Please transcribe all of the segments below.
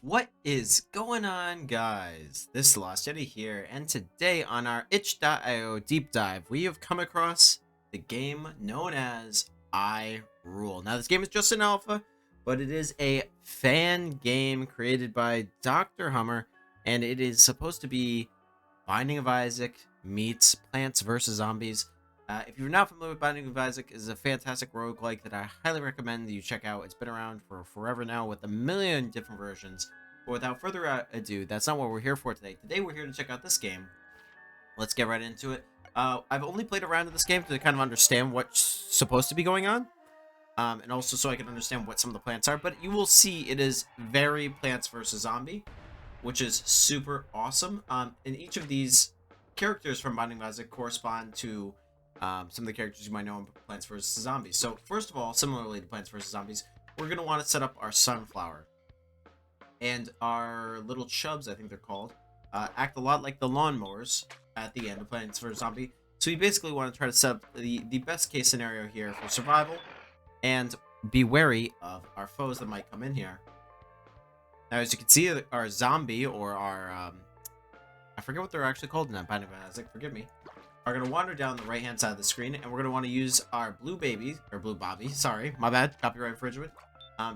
What is going on, guys? This is TheLostYeti here, and today on our itch.io deep dive, we have come across the game known as I.Rule. Now, this game is just an alpha, but it is a fan game created by Dr. Hummer, and it is supposed to be Binding of Isaac meets Plants vs. Zombies. If you're not familiar with Binding of Isaac, it is a fantastic roguelike that I highly recommend that you check out. It's been around for forever now with a million different versions. But without further ado, that's not what we're here for today. Today we're here to check out this game. Let's get right into it. I've only played around in this game to kind of understand what's supposed to be going on. And also so I can understand what some of the plants are. But you will see it is very Plants vs. Zombie, which is super awesome. And each of these characters from Binding of Isaac correspond to some of the characters you might know in Plants vs. Zombies. So first of all, similarly to Plants vs. Zombies, we're going to want to set up our sunflower. And our little chubs, I think they're called, act a lot like the lawnmowers at the end of Plants vs. Zombie. So you basically want to try to set up the best case scenario here for survival, and be wary of our foes that might come in here. Now, as you can see, our zombie, or our, I forget what they're actually called in that Binding of Isaac, forgive me, are going to wander down the right-hand side of the screen, and we're going to want to use our blue baby, or blue Bobby, sorry, my bad, copyright infringement,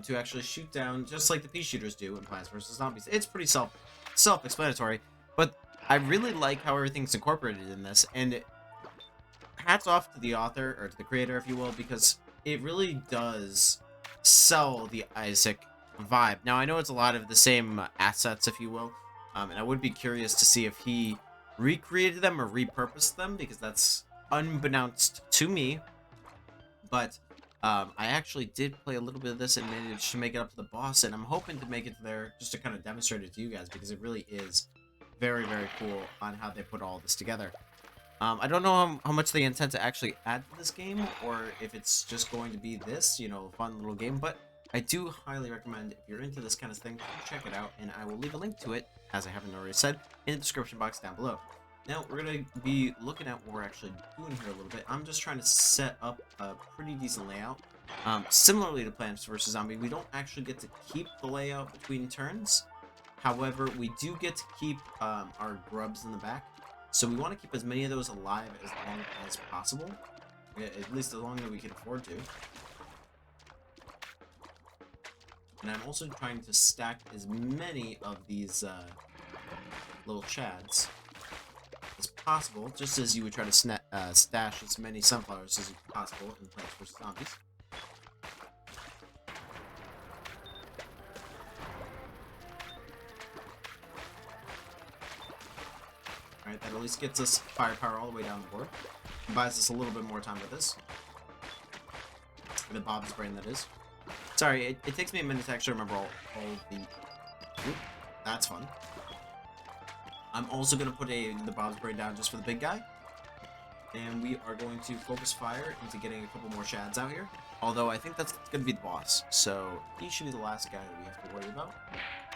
to actually shoot down just like the pea shooters do in Plants vs. Zombies. It's pretty self-explanatory, but I really like how everything's incorporated in this, and hats off to the author, or to the creator, if you will, because it really does sell the Isaac vibe. Now, I know it's a lot of the same assets, if you will, and I would be curious to see if he recreated them or repurposed them, because that's unbeknownst to me. But I actually did play a little bit of this and managed to make it up to the boss, and I'm hoping to make it there just to kind of demonstrate it to you guys, because it really is very, very cool on how they put all this together. I don't know how much they intend to actually add to this game, or if it's just going to be this, you know, fun little game, but I do highly recommend, if you're into this kind of thing, check it out, and I will leave a link to it, as I haven't already said, in the description box down below. Now, we're going to be looking at what we're actually doing here a little bit. I'm just trying to set up a pretty decent layout. Similarly to Plants vs. Zombie, we don't actually get to keep the layout between turns. However, we do get to keep our grubs in the back. So we want to keep as many of those alive as long as possible. At least as long as we can afford to. And I'm also trying to stack as many of these little chads as possible, just as you would try to stash as many sunflowers as possible in Plants vs. Zombies. Alright, that at least gets us firepower all the way down the board. And buys us a little bit more time with this. The Bob's brain, that is. Sorry, it takes me a minute to actually remember all the... Oop, that's fun. I'm also going to put the Bob's brain down just for the big guy. And we are going to focus fire into getting a couple more shads out here. Although I think that's going to be the boss. So he should be the last guy that we have to worry about.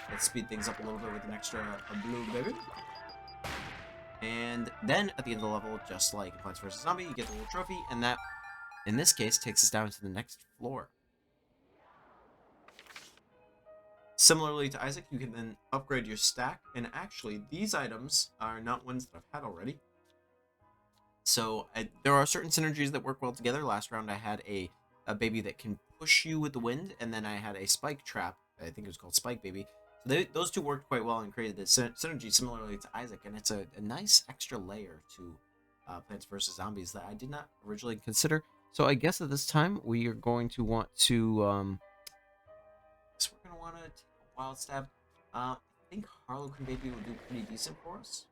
Let's speed things up a little bit with an extra blue baby. And then at the end of the level, just like in Plants vs. Zombie, you get the little trophy. And that, in this case, takes us down to the next floor. Similarly to Isaac, you can then upgrade your stack, and actually, these items are not ones that I've had already. So, there are certain synergies that work well together. Last round, I had a baby that can push you with the wind, and then I had a spike trap. I think it was called Spike Baby. So those two worked quite well and created the synergy similarly to Isaac, and it's a nice extra layer to Plants vs. Zombies that I did not originally consider. So, I guess at this time, we are going to want to... So we're going to want to take a wild stab. I think Harlequin Baby will do pretty decent for us.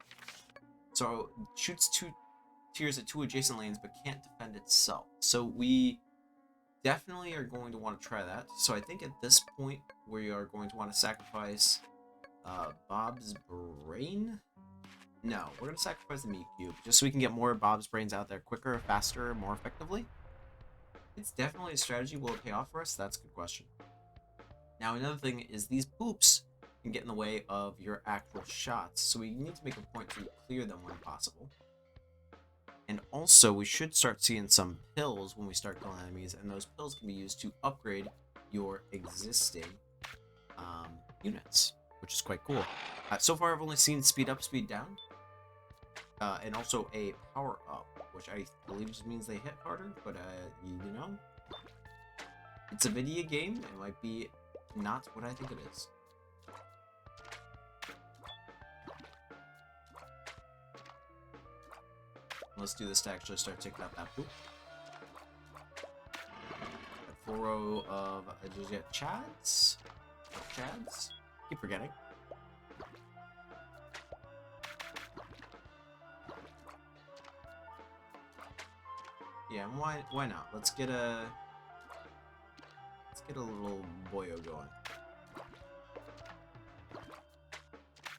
So shoots 2 tiers at 2 adjacent lanes, but can't defend itself. So we definitely are going to want to try that. So I think at this point, we are going to want to sacrifice Bob's Brain. No, we're going to sacrifice the Meat Cube, just so we can get more Bob's Brains out there quicker, faster, more effectively. It's definitely a strategy. Will it pay off for us? That's a good question. Now, another thing is these poops can get in the way of your actual shots, so we need to make a point to clear them when possible. And also, we should start seeing some pills when we start killing enemies, and those pills can be used to upgrade your existing units, which is quite cool. So far, I've only seen speed up, speed down, and also a power up, which I believe just means they hit harder, but you know, it's a video game. It might be not what I think it is. Let's do this to actually start taking out that poop. A full row of chads. Chads? Keep forgetting. Yeah, and why not? Let's get a little boyo going.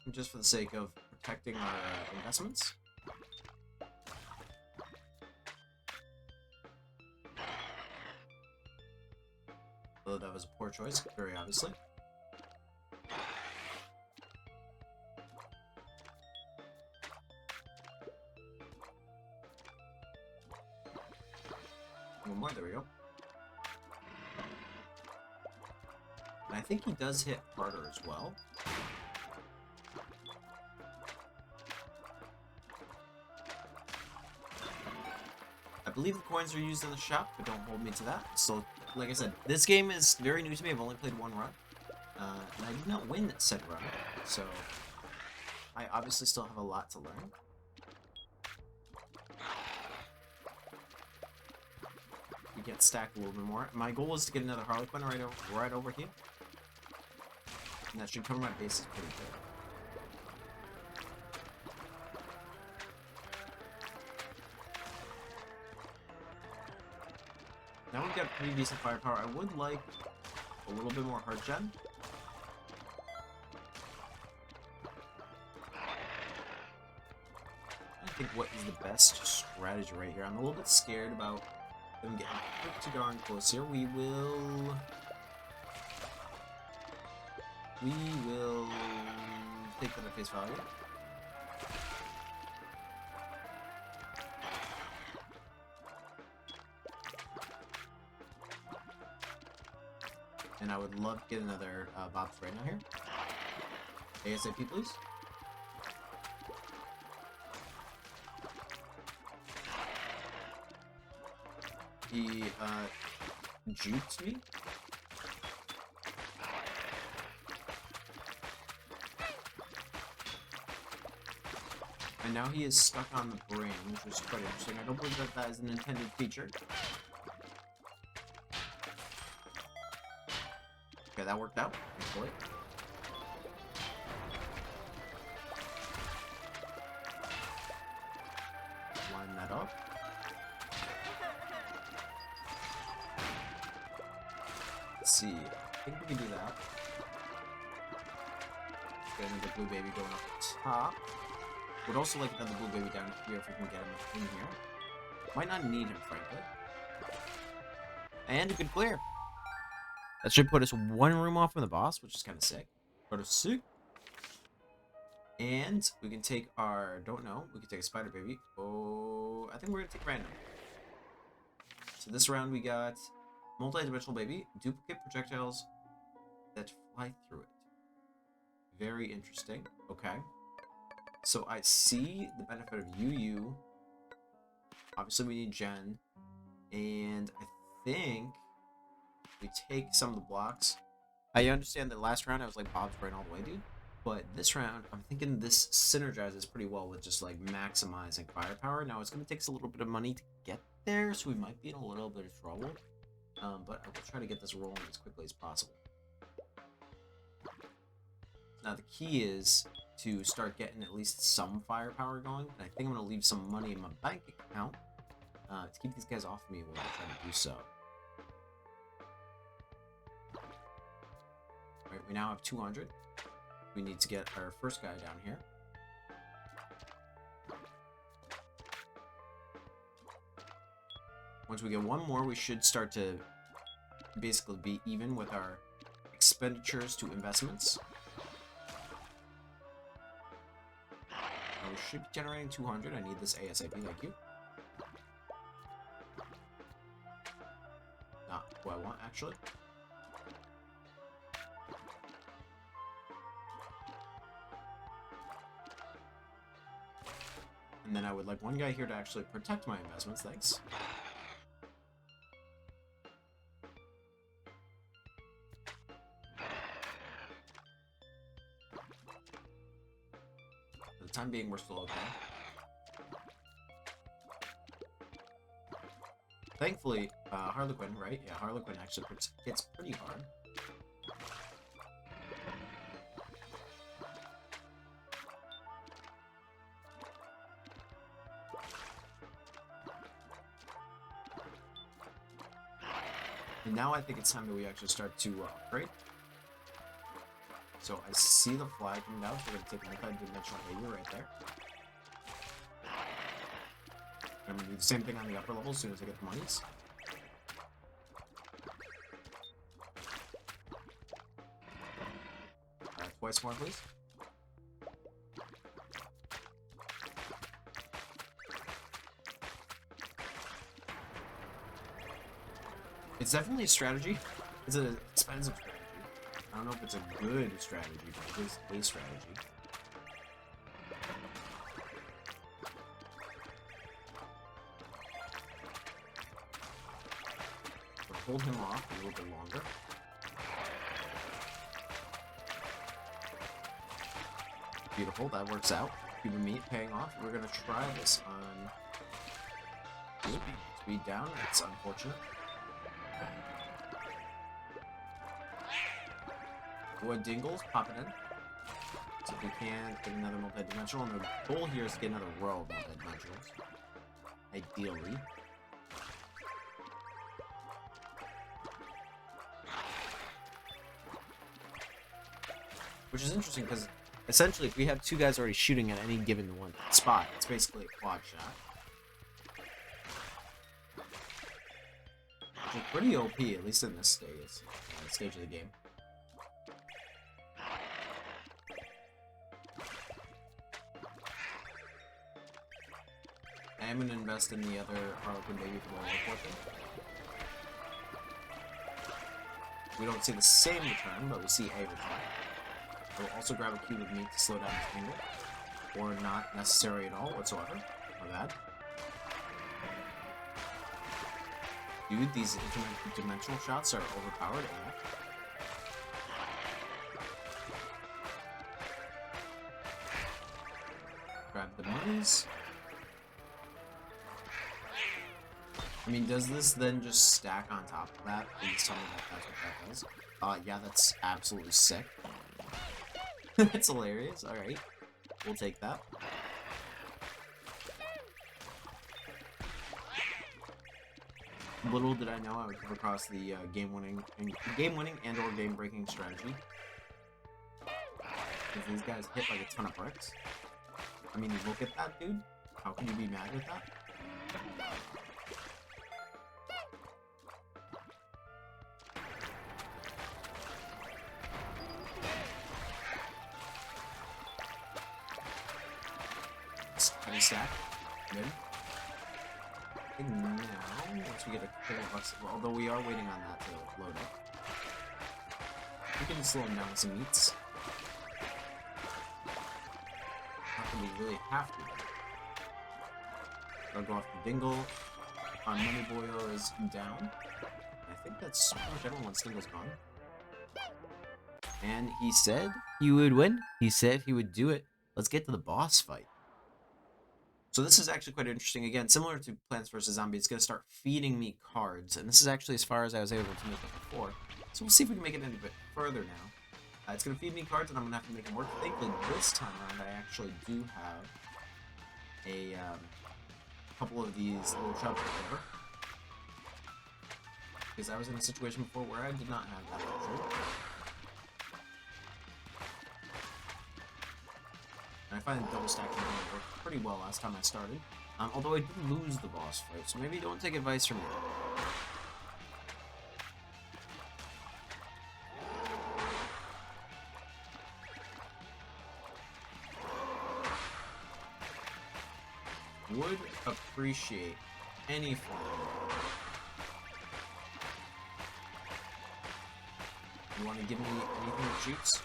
And just for the sake of protecting our investments. Although that was a poor choice, very obviously. One more, there we go. And I think he does hit harder as well. I believe the coins are used in the shop, but don't hold me to that. So, like I said, this game is very new to me. I've only played one run. And I did not win said run. So, I obviously still have a lot to learn. We get stacked a little bit more. My goal is to get another Harlequin right over here. And that should cover my bases pretty good. Now we've got pretty decent firepower. I would like a little bit more heart gen. I think what is the best strategy right here. I'm a little bit scared about them getting pretty darn close here. We will take that at face value. And I would love to get another Bob Spray now here. ASAP, please. He juked me. And now he is stuck on the brain, which is quite interesting. I don't believe that is an intended feature. Okay, that worked out. Hopefully. Line that up. Let's see. I think we can do that. Get another blue baby going up the top. Would also like another blue baby down here if we can get him in here. Might not need him, frankly. And a good clear. That should put us one room off from the boss, which is kind of sick. But it's sick. And we can take our, don't know, we can take a spider baby. Oh, I think we're going to take random. So this round we got multi-dimensional baby, duplicate projectiles that fly through it. Very interesting. Okay. So I see the benefit of UU. Obviously we need Gen. And I think we take some of the blocks. I understand that last round I was like Bob's brain all the way, dude. But this round, I'm thinking this synergizes pretty well with just like maximizing firepower. Now it's going to take us a little bit of money to get there, so we might be in a little bit of trouble. But I will try to get this rolling as quickly as possible. Now the key is to start getting at least some firepower going. And I think I'm going to leave some money in my bank account to keep these guys off me while I try to do so. Alright, we now have 200. We need to get our first guy down here. Once we get one more, we should start to basically be even with our expenditures to investments. We should be generating 200. I need this ASAP, thank you. not who I want, actually. And then I would like one guy here to actually protect my investments, thanks. For the time being, we're still okay. Thankfully, Harlequin, right? Yeah, Harlequin actually hits pretty hard. And now I think it's time that we actually start to upgrade. So I see the flag coming down, so we're going to take a multi-dimensional area right there. I'm going to do the same thing on the upper level as soon as I get the monies. Twice more, please. It's definitely a strategy. It's an expensive strategy. I don't know if it's a good strategy, but it is a strategy. We'll hold him off a little bit longer. Beautiful, that works out. Human meat paying off. We're gonna try this on speed down. That's unfortunate. Wood dingles, pop it in. So if we can get another multi-dimensional, and the goal here is to get another row of multi-dimensionals. Ideally. Which is interesting because essentially if we have two guys already shooting at any given one spot, it's basically a quad shot. Which is pretty OP, at least in this stage of the game. I am going to invest in the other Harlequin baby for the life weapon. We don't see the same return, but we see a return. I will also grab a cube of meat to slow down his angle, or not necessary at all whatsoever. My bad. Dude, these interdimensional shots are overpowered AF. Grab the monies. I mean, does this then just stack on top of that? Please tell me that that's what that does. Yeah, that's absolutely sick. That's hilarious. Alright. We'll take that. Little did I know I would come across the game-winning and or game-breaking strategy. Because these guys hit like a ton of bricks. I mean, look at that, dude. How can you be mad with that? Issac. Good. I think now, once we get a couple of bucks, although we are waiting on that to load up, we can slow him down with some meats. Not that we really have to. I'll go off the dingle. Our money boil is down. I think that's pretty much everyone's dingle's gone. And he said he would win. He said he would do it. Let's get to the boss fight. So this is actually quite interesting. Again, similar to Plants vs. Zombies, it's going to start feeding me cards. And this is actually as far as I was able to make it before. So we'll see if we can make it a bit further now. It's going to feed me cards, and I'm going to have to make them work. Thankfully, this time around, I actually do have a couple of these little chubs over. Because I was in a situation before where I did not have that luxury. And I find the double stacking worked pretty well last time I started. Although I did lose the boss fight, so maybe don't take advice from me. Would appreciate any form You want to give me anything that shoots?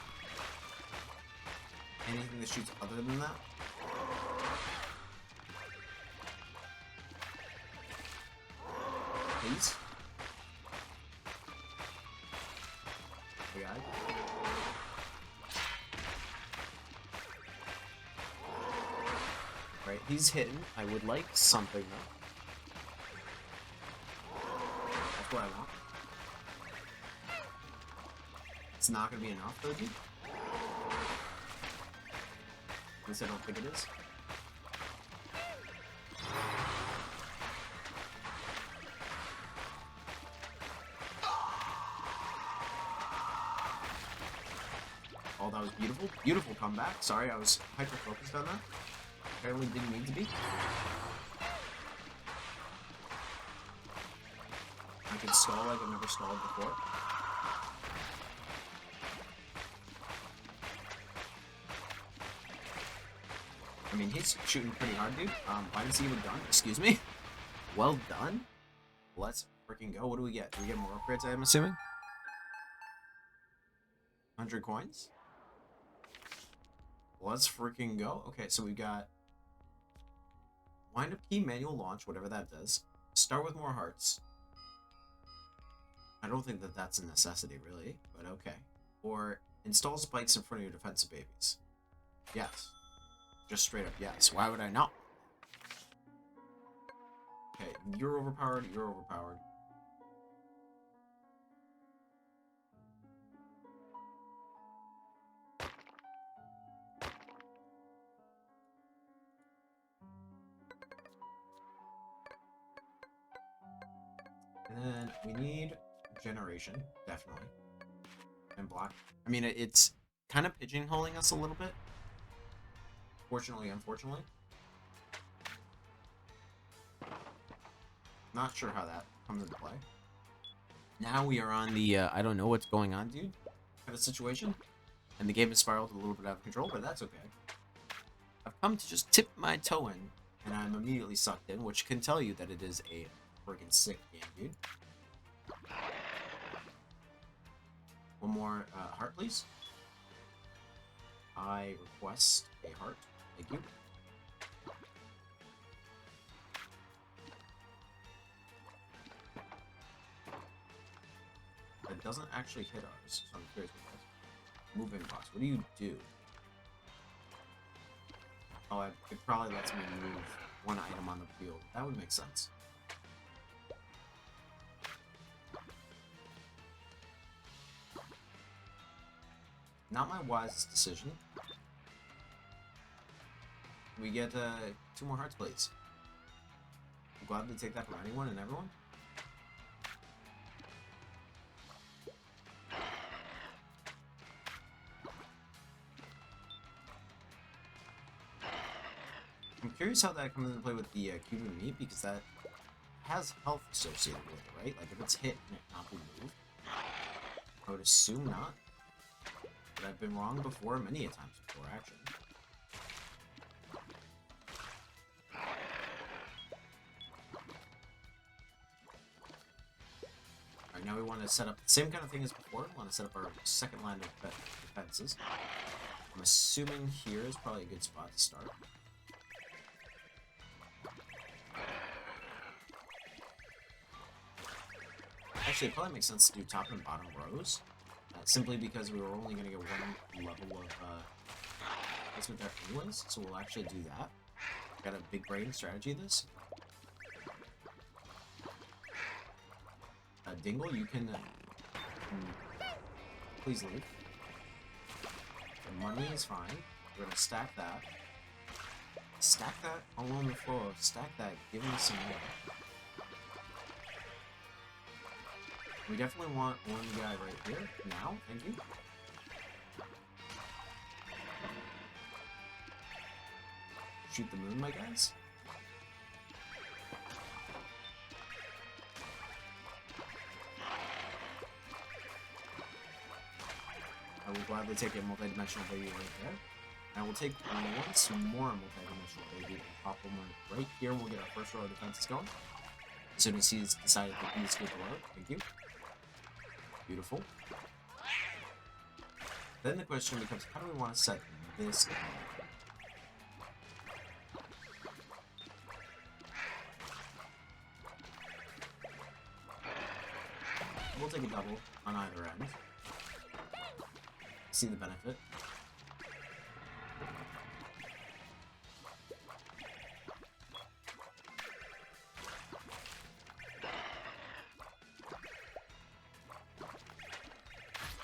Anything that shoots other than that? Please? We got it. Right, he's hidden. I would like something though. That's what I want. It's not gonna be enough though, dude. At least I don't think it is. Oh, that was beautiful. Beautiful comeback. Sorry, I was hyper-focused on that. Apparently didn't need to be. I can stall like I've never stalled before. I mean, he's shooting pretty hard, dude. Why is he even done? Excuse me? Well done. Let's freaking go. What do we get? Do we get more upgrades, I'm assuming? 100 coins? Let's freaking go. Okay, so we got wind up key, manual launch, whatever that does. Start with more hearts. I don't think that that's a necessity, really, but okay. Or install spikes in front of your defensive babies. Yes. Just straight up yes. Why would I not? Okay, you're overpowered, you're overpowered. And then we need generation, definitely. And block. I mean, it's kind of pigeonholing us a little bit. Fortunately, unfortunately. Not sure how that comes into play. Now we are on the, I don't know what's going on, dude, kind of situation. And the game has spiraled a little bit out of control, but that's okay. I've come to just tip my toe in, and I'm immediately sucked in, which can tell you that it is a friggin' sick game, dude. One more heart, please. I request a heart. Thank you. That doesn't actually hit ours, so I'm curious what that is. Move inbox. What do you do? Oh, it probably lets me move one item on the field. That would make sense. Not my wisest decision. We get 2 more hearts, please. I'm glad to take that from anyone and everyone. I'm curious how that comes into play with the Cuban meat, because that has health associated with it, right? Like if it's hit and it not be moved, I would assume not. But I've been wrong before, many a times before, actually. Alright, now we want to set up the same kind of thing as before. We want to set up our second line of defenses. I'm assuming here is probably a good spot to start. Actually, it probably makes sense to do top and bottom rows. Simply because we were only going to get one level of placement there anyways, so we'll actually do that. Got a big brain strategy this. Dingle, you can please leave. The money is fine. We're going to stack that. Stack that all on the floor. Stack that. Give me some more. We definitely want one guy right here. Now, thank you. Shoot the moon, my guys. I will gladly take a multi-dimensional baby right there. And we'll take once more multi-dimensional baby and pop one right here. We'll get our first row of defenses going. As soon as he's decided that he's good to load. Thank you. Beautiful. Then the question becomes, how do we want to set this up? We'll take a double on either end. See the benefit.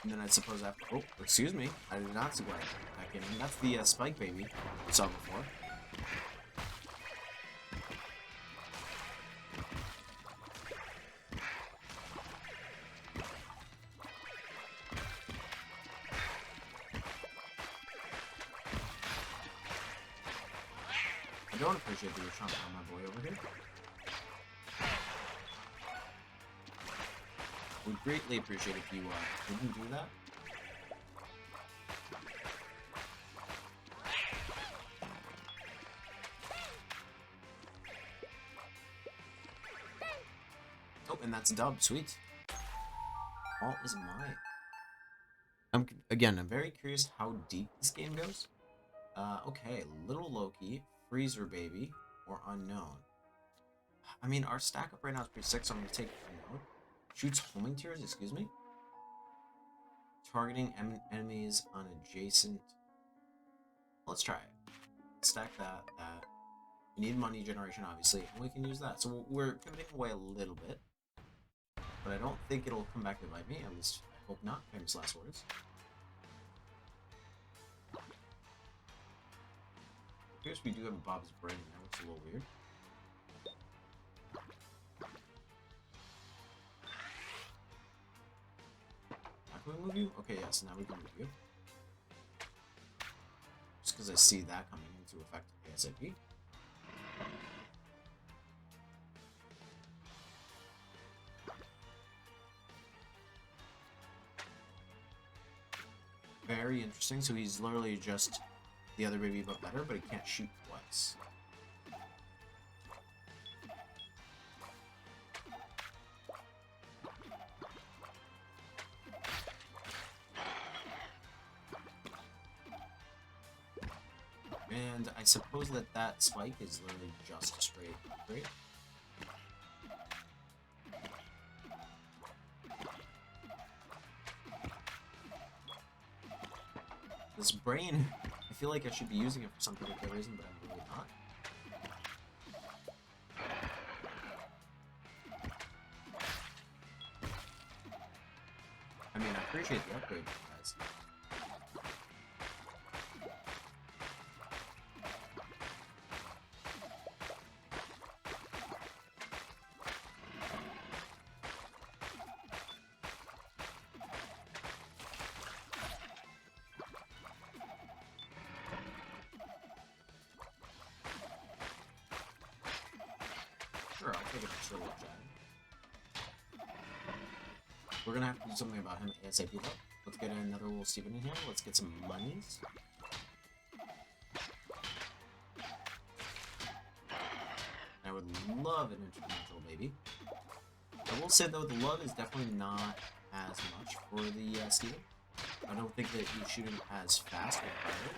And then I suppose after... Oh, excuse me. I did not supply that came in. That's the spike baby we saw before. I don't appreciate that you're trying to kill my boy over here. Would greatly appreciate if you didn't do that. Oh, and that's a dub. Sweet. All is mine. I'm very curious how deep this game goes. Okay, Little Loki, Freezer Baby, or Unknown. I mean, our stack up right now is pretty sick, so I'm gonna take Unknown. Shoots homing tiers, excuse me. Targeting enemies on adjacent. Let's try it. Stack that. We need money generation, obviously, and we can use that. So we're pivoting away a little bit. But I don't think it'll come back to bite me, at least I hope not. Famous last words. Appears we do have a Bob's Brain, that looks a little weird. Can we move you? Okay, yes, now we can move you. Just because I see that coming into effect ASAP. Very interesting. So he's literally just the other baby but better, but he can't shoot twice. And I suppose that spike is literally just a straight upgrade. This brain, I feel like I should be using it for some particular reason, but I'm really not. I mean, I appreciate the upgrade, guys. Sure, I'll take an extra little jab. We're gonna have to do something about him ASAP though. Let's get another little Steven in here. Let's get some monies. I would love an interdimensional baby. I will say though, the love is definitely not as much for the Steven. I don't think that he's shooting as fast with fire.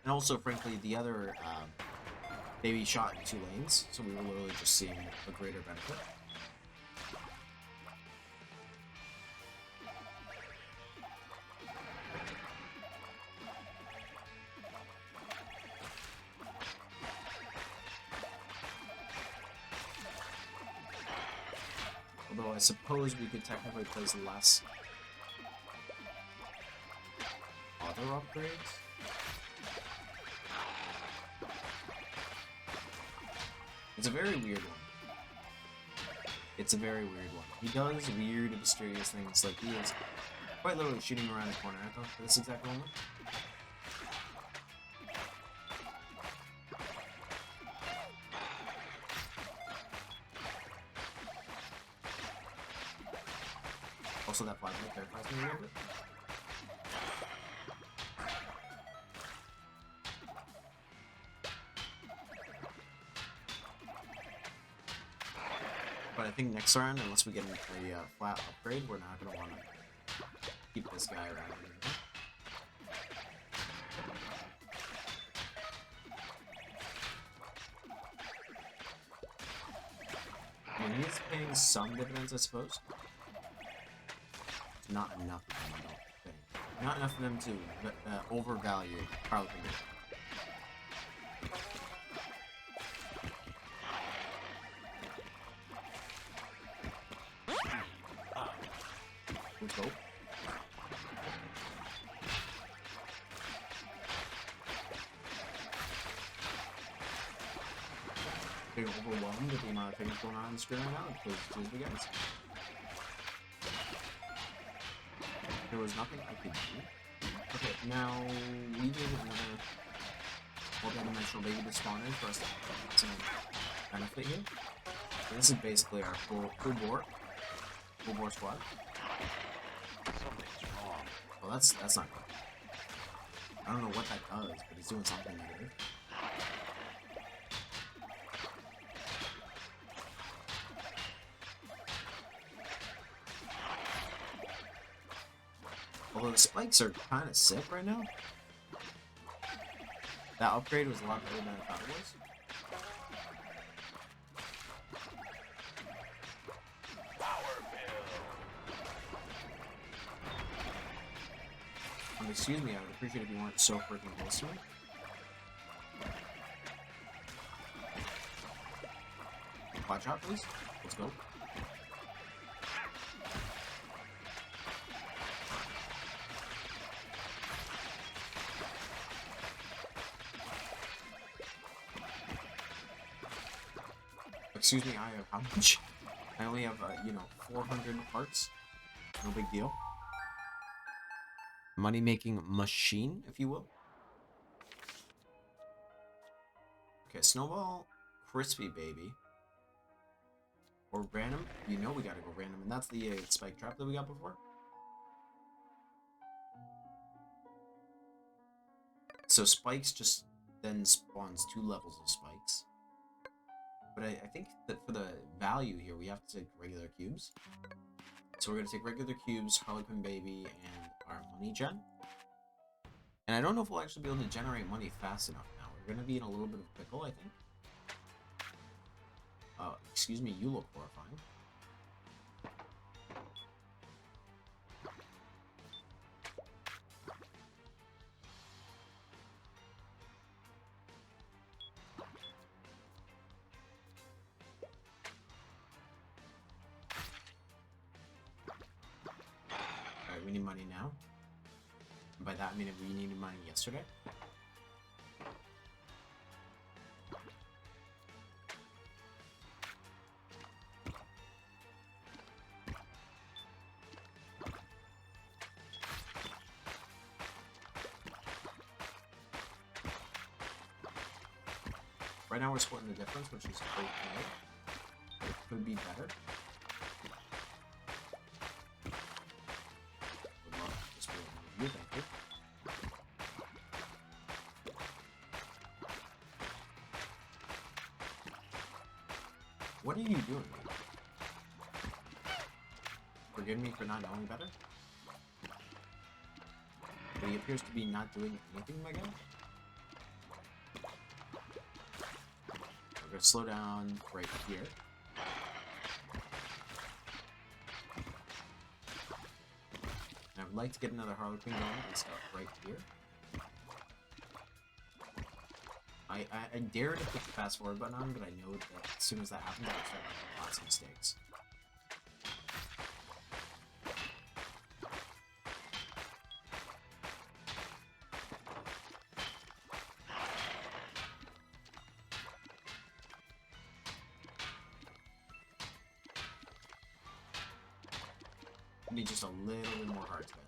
And also, frankly, the other baby shot in 2 lanes, so we were literally just seeing a greater benefit. Although I suppose we could technically place less other upgrades. It's a very weird one. It's a very weird one. He does weird, mysterious things, like he is quite literally shooting around the corner, I thought, for this exact moment. Also, that flashlight terrifies me a little bit. But But I think next round, unless we get a flat upgrade, we're not gonna want to keep this guy around anymore. I mean, he's paying some dividends, I suppose. It's not enough of them, I don't think. Not enough of them to overvalue Harlequin. Let's go. Being overwhelmed with the amount of things going on the screen right now, because choose the guys. There was nothing I could do. Okay, now we need another multi-dimensional baby to spawn in for us to get some benefit here. So this is basically our full bore squad. Something's wrong. Well, that's not good. I don't know what that does, but it's doing something negative. Although the spikes are kind of sick right now. That upgrade was a lot better than I thought it was. Excuse me, I would appreciate if you weren't so freaking close to me. Watch out, please. Let's go. Excuse me, I have how much? I only have, 400 hearts. No big deal. Money-making machine, if you will. Okay, Snowball, Crispy Baby. Or random. You know we gotta go random, and that's the spike trap that we got before. So spikes just then spawns 2 levels of spikes. But I think that for the value here, we have to take regular cubes. So we're gonna take regular cubes, Harlequin Baby, and our money gen. And I don't know if we'll actually be able to generate money fast enough now. We're gonna be in a little bit of pickle, I think. Excuse me, you look horrifying. Alright, we need money now. And by that I mean we needed money yesterday. Right now we're splitting the difference, which is okay. But it could be better. Would love to just be able to do that. What are you doing? Forgive me for not knowing better? But he appears to be not doing anything, my guy. We're gonna slow down right here. And I would like to get another Harlequin going and start right here. I dare to put the fast forward button on, but I know that as soon as that happens, I'll start making lots of mistakes. Need just a little bit more hearts, guys.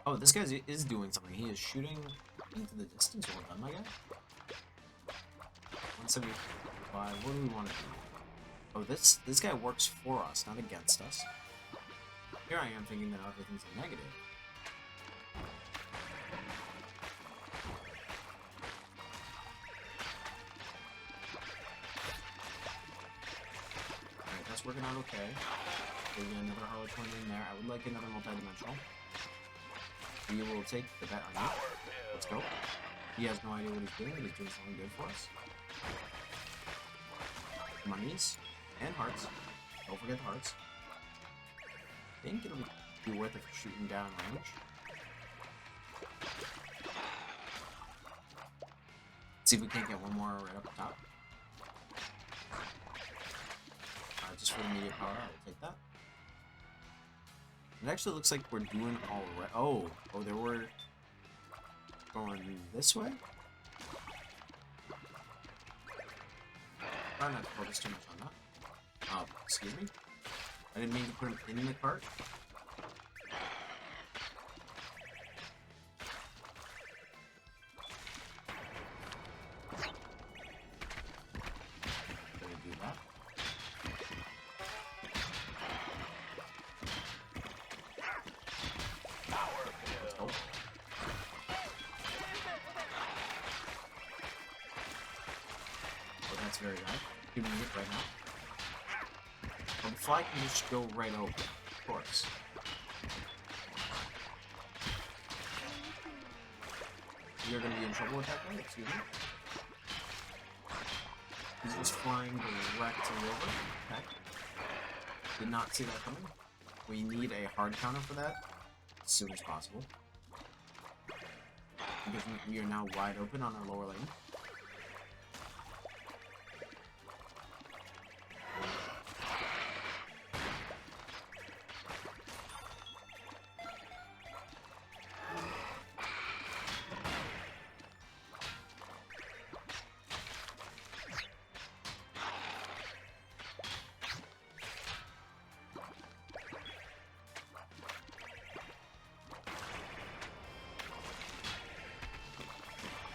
Oh, this guy is doing something. He is shooting into the distance. Well done, my guy. 175. What do we want to do? Oh, this guy works for us, not against us. Here I am thinking that everything's a negative. Alright, that's working out okay. There's another Harlequin in there. I would like another multi-dimensional. We will take the bet on you. Let's go. He has no idea what he's doing, but he's doing something good for us. Monies and hearts. Don't forget the hearts. I think it'll be worth it for shooting down range. See if we can't get one more right up the top. Just for immediate power, I will take that. It actually looks like we're doing all right. Oh, they were going this way? Try not to focus too much on that. Oh, excuse me. I didn't mean to put him in the cart. Gonna do that. Let's go. Oh, that's very bad. Give me it right now. Well, the fly can just go right over, of course. You're gonna be in trouble with that guy, excuse me. He's just flying directly over. Okay. Did not see that coming. We need a hard counter for that as soon as possible. Because we are now wide open on our lower lane.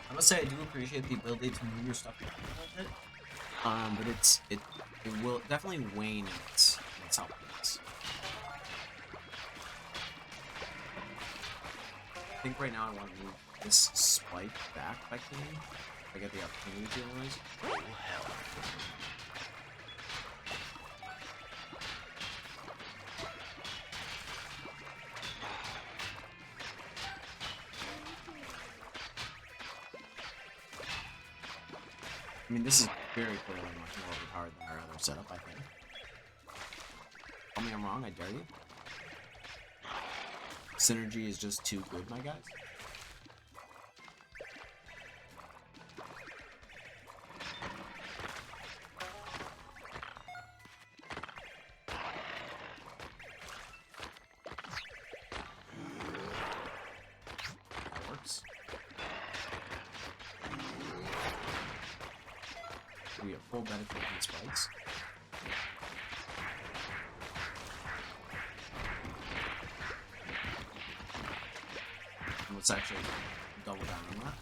I must say I do appreciate the ability to move your stuff around a little bit, but it will definitely wane in its helpfulness. I think right now I want to move this spike back if I can. If I get the opportunity to, anyways. Oh hell! I mean, this is very clearly much more overpowered than our other setup, I think. Tell me I'm wrong, I dare you. Synergy is just too good, my guys. That works. We have full benefit of these spikes. And let's actually double down on that.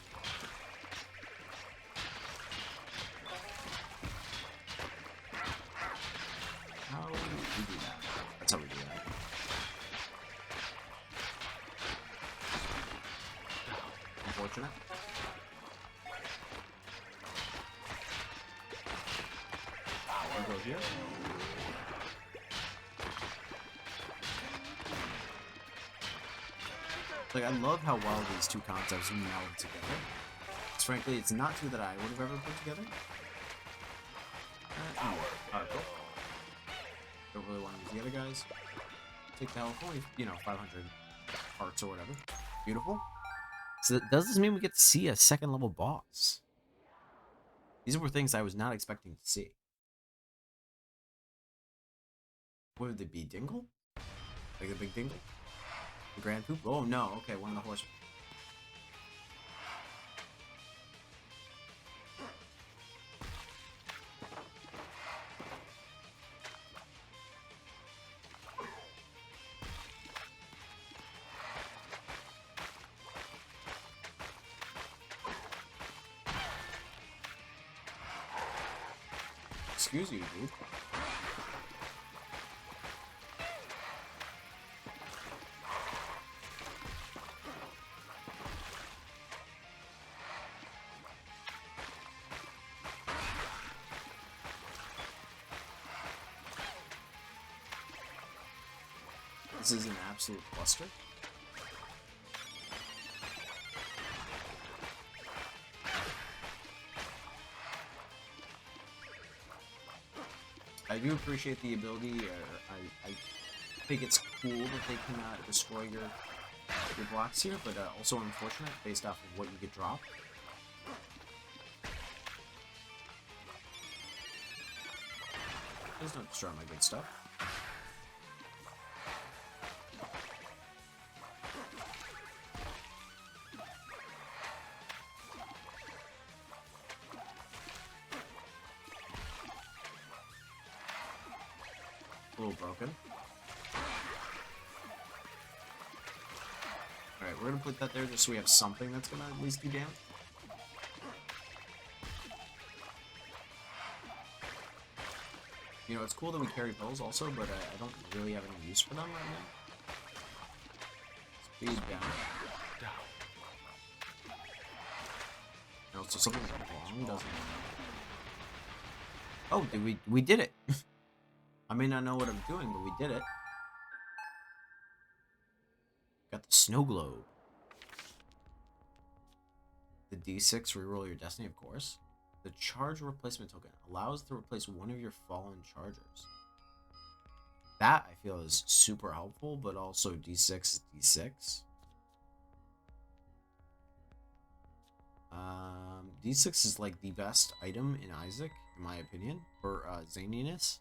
How do we do that? That's how we do that. Unfortunate. We'll go here. Like, I love how well these two concepts meld together. Because frankly, it's not two that I would have ever put together. Alright, cool. Don't really want to use the other guys. Take the health, only, 500 hearts or whatever. Beautiful. So does this mean we get to see a second level boss? These were things I was not expecting to see. What would they be? Dingle? Like the big dingle? The Grand Poop? Oh no, okay, one of the horsemen. Excuse you, dude. This is an absolute cluster. I do appreciate the ability, I think it's cool that they can destroy your blocks here, but also unfortunate based off of what you get dropped. Please don't destroy my good stuff. A little broken. Alright, we're gonna put that there just so we have something that's gonna at least do damage. You know, it's cool that we carry pills also, but I don't really have any use for them right now. Speed down. You know, so something's wrong, doesn't it? Oh, we did it! I may not know what I'm doing, but we did it. Got the snow globe. The D6 reroll your destiny, of course. The charge replacement token allows to replace one of your fallen chargers. That I feel is super helpful, but also D6 is D6. D6 is like the best item in Isaac, in my opinion, for zaniness.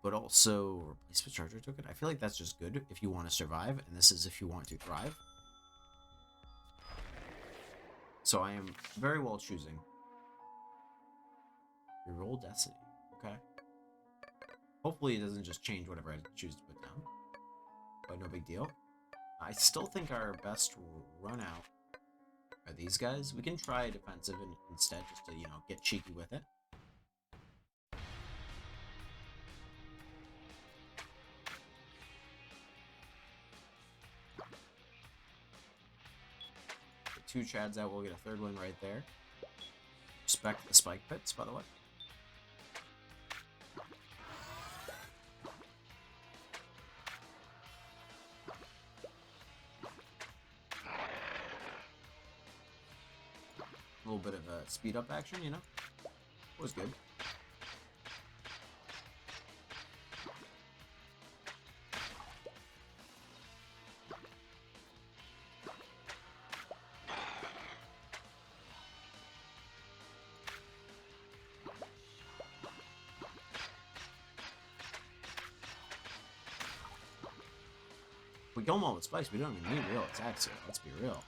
But also replacement charger token. I feel like that's just good if you want to survive, and this is if you want to thrive. So I am very well choosing. Reroll destiny. Okay. Hopefully it doesn't just change whatever I choose to put down. But no big deal. I still think our best run out are these guys. We can try defensive instead, just to, you know, get cheeky with it. Get 2 Chads out, we'll get a 3rd one right there. Respect the spike pits, by the way. A little bit of a speed up action, you know? Was good. We kill them all with spikes, we don't even need real attacks here, let's be real.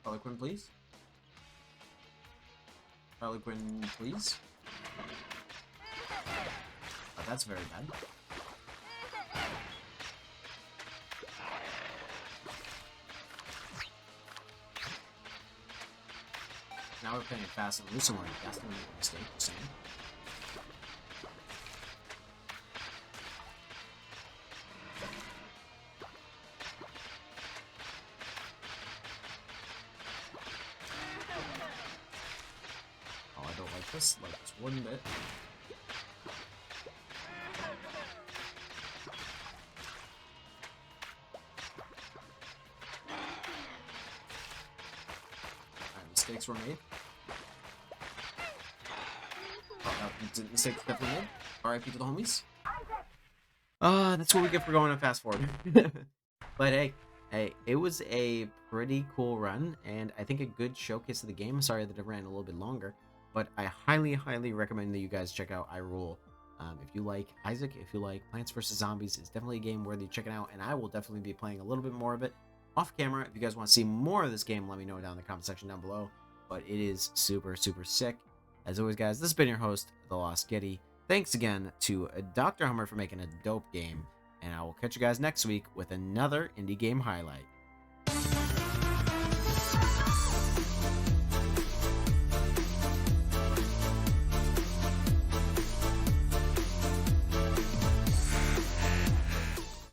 Harlequin, please. Harlequin, please. Oh, that's very bad. Now we're playing fast and loose, and we're definitely making a mistake, just saying. Oh, I don't like this one bit. Alright, mistakes were made. Mistakes definitely made. RIP to the homies. That's what we get for going on fast forward. But hey, it was a pretty cool run, and I think a good showcase of the game. Sorry that it ran a little bit longer, but I highly recommend that you guys check out I.Rule. If you like Isaac, if you like Plants vs. Zombies, it's definitely a game worthy checking out, and I will definitely be playing a little bit more of it off camera. If you guys want to see more of this game, let me know down in the comment section down below. But it is super sick. As always, guys, this has been your host, TheLostYeti. Thanks again to Dr. Hummer for making a dope game, and I will catch you guys next week with another indie game highlight.